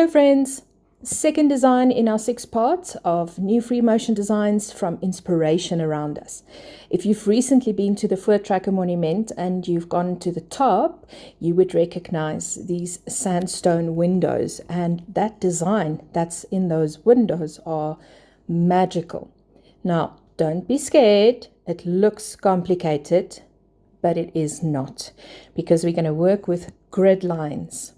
Hello friends, second design in our 6 parts of new free motion designs from inspiration around us. If you've recently been to the Voortrekker Monument and you've gone to the top, you would recognize these sandstone windows, and that design that's in those windows are magical. Now, don't be scared. It looks complicated, but it is not, because we're going to work with grid lines.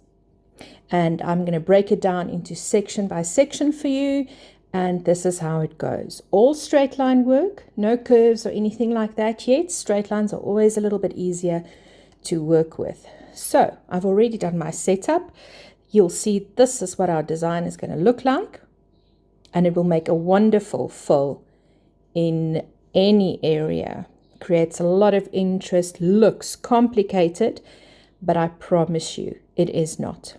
And I'm going to break it down into section by section for you. And this is how it goes. All straight line work, no curves or anything like that yet. Straight lines are always a little bit easier to work with. So I've already done my setup. You'll see this is what our design is going to look like. And it will make a wonderful fill in any area. Creates a lot of interest, looks complicated, but I promise you it is not.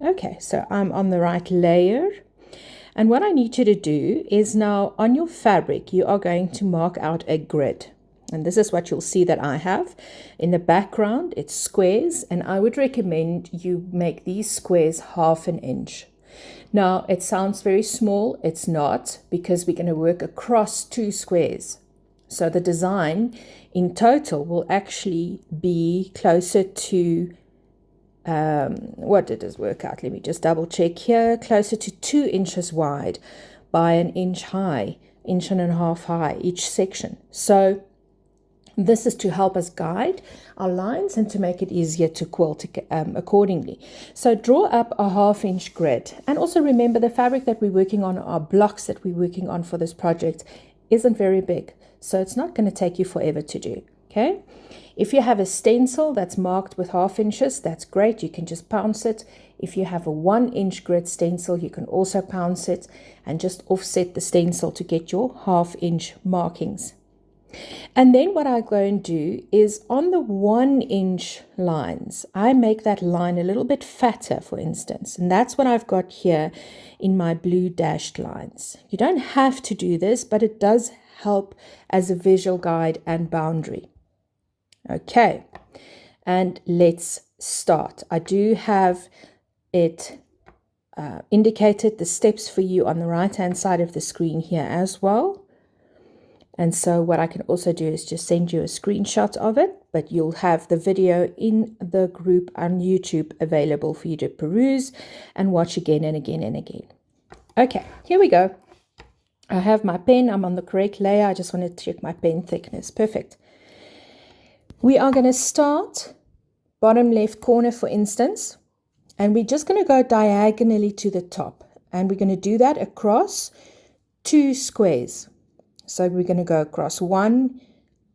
Okay, so I'm on the right layer, and what I need you to do is now on your fabric you are going to mark out a grid, and this is what you'll see that I have. In the background it's squares, and I would recommend you make these squares 1/2 inch. Now it sounds very small, it's not, because we're going to work across 2 squares. So the design in total will actually be closer to what did this work out? Let me just double check here. Closer to 2 inches wide by 1 inch high, 1.5 inches high each section. So this is to help us guide our lines and to make it easier to quilt accordingly. So draw up a 1/2 inch grid, and also remember the fabric that we're working on, our blocks that we're working on for this project, isn't very big, so it's not going to take you forever to do. Okay, if you have a stencil that's marked with 1/2 inches, that's great. You can just pounce it. If you have a 1 inch grid stencil, you can also pounce it and just offset the stencil to get your 1/2 inch markings. And then what I go and do is on the 1 inch lines, I make that line a little bit fatter, for instance, and that's what I've got here in my blue dashed lines. You don't have to do this, but it does help as a visual guide and boundary. Okay, and let's start. I do have it indicated the steps for you on the right hand side of the screen here as well. And so what I can also do is just send you a screenshot of it, but you'll have the video in the group on YouTube available for you to peruse and watch again and again and again. Okay, here we go. I have my pen. I'm on the correct layer. I just want to check my pen thickness. Perfect. We are going to start bottom left corner, for instance, and we're just going to go diagonally to the top, and we're going to do that across 2 squares. So we're going to go across 1,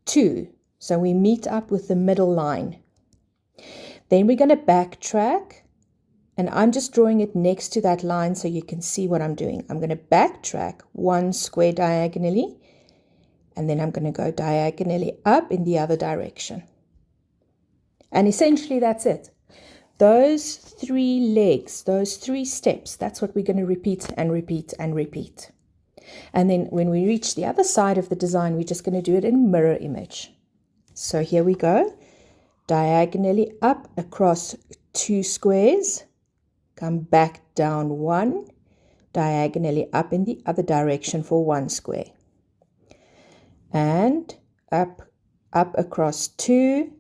2. So we meet up with the middle line. Then we're going to backtrack, and I'm just drawing it next to that line so you can see what I'm doing. I'm going to backtrack 1 square diagonally, and then I'm going to go diagonally up in the other direction. And essentially that's it. Those 3 legs, those 3 steps, that's what we're going to repeat and repeat and repeat. And then when we reach the other side of the design, we're just going to do it in mirror image. So here we go. Diagonally up across 2 squares. Come back down 1. Diagonally up in the other direction for 1 square. And up across 2,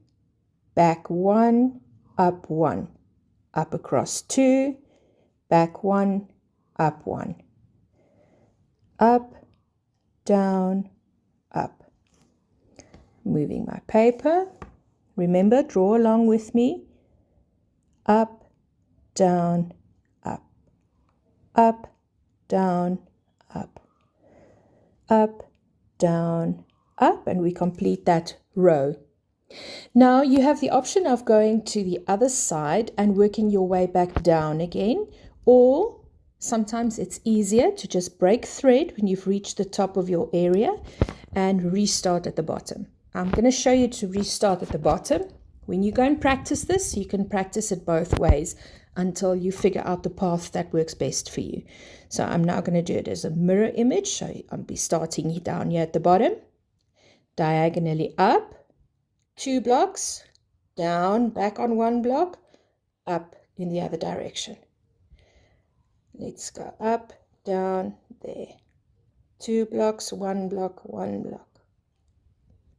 back 1, up 1, up across 2, back 1, up 1, up, down, up. Moving my paper. Remember, draw along with me. Up, down, up, up, down, up, up, down, up, and we complete that row. Now you have the option of going to the other side and working your way back down again, or sometimes it's easier to just break thread when you've reached the top of your area and restart at the bottom. I'm going to show you to restart at the bottom. When you go and practice this, you can practice it both ways until you figure out the path that works best for you. So I'm now going to do it as a mirror image. So I'll be starting down here at the bottom, diagonally up, 2 blocks, down, back on 1 block, up in the other direction. Let's go up, down, there. 2 blocks, 1 block, 1 block.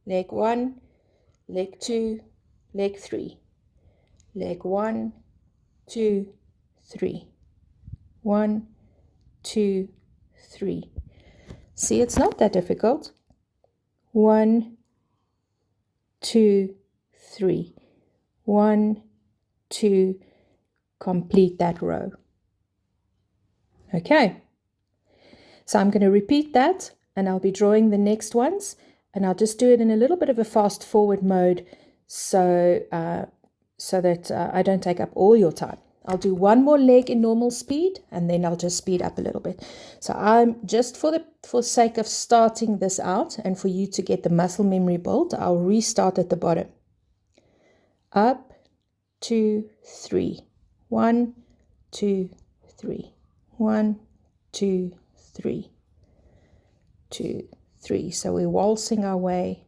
Leg 1, leg 2, leg 3. Leg 1, 2, 3. 1, 2, 3. See, it's not that difficult. 1, 2, 3. 1, 2, complete that row. Okay, so I'm going to repeat that, and I'll be drawing the next ones, and I'll just do it in a little bit of a fast forward mode so that I don't take up all your time. I'll do one more leg in normal speed, and then I'll just speed up a little bit. So I'm just for sake of starting this out and for you to get the muscle memory built, I'll restart at the bottom. Up, 2, 3. 1, 2, 3. 1, 2, 3. 2, 3. So we're waltzing our way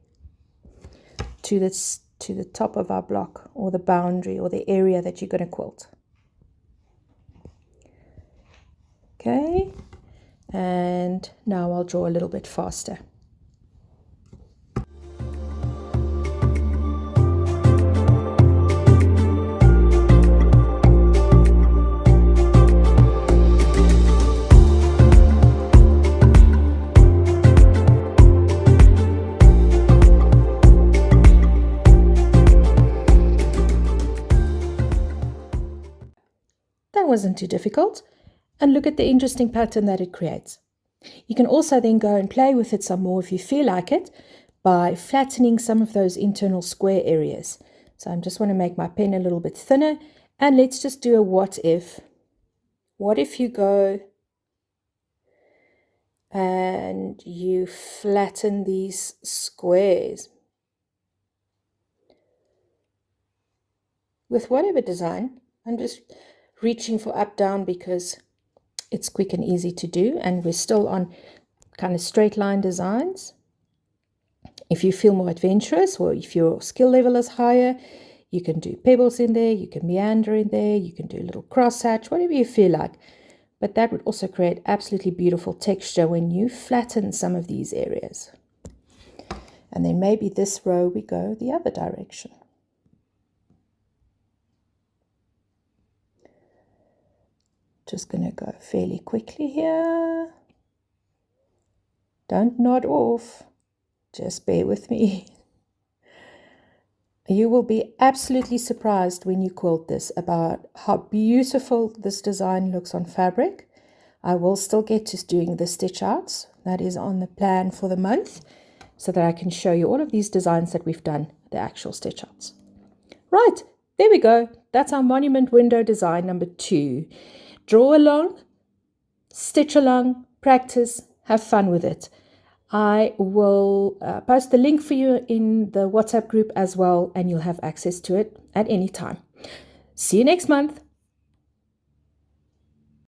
to the top of our block, or the boundary, or the area that you're going to quilt. Okay, and now I'll draw a little bit faster. That wasn't too difficult. And look at the interesting pattern that it creates. You can also then go and play with it some more if you feel like it by flattening some of those internal square areas. So I just want to make my pen a little bit thinner, and let's just do a what if. What if you go and you flatten these squares with whatever design? I'm just reaching for up down because it's quick and easy to do, and we're still on kind of straight line designs. If you feel more adventurous, or if your skill level is higher, you can do pebbles in there, you can meander in there, you can do a little cross hatch, whatever you feel like. But that would also create absolutely beautiful texture when you flatten some of these areas. And then maybe this row we go the other direction. Just going to go fairly quickly here. Don't nod off. Just bear with me. You will be absolutely surprised when you quilt this about how beautiful this design looks on fabric. I will still get to doing the stitch outs. That is on the plan for the month, so that I can show you all of these designs that we've done, the actual stitch outs. Right, there we go. That's our monument window design number 2. Draw along, stitch along, practice, have fun with it. I will post the link for you in the WhatsApp group as well, and you'll have access to it at any time. See you next month.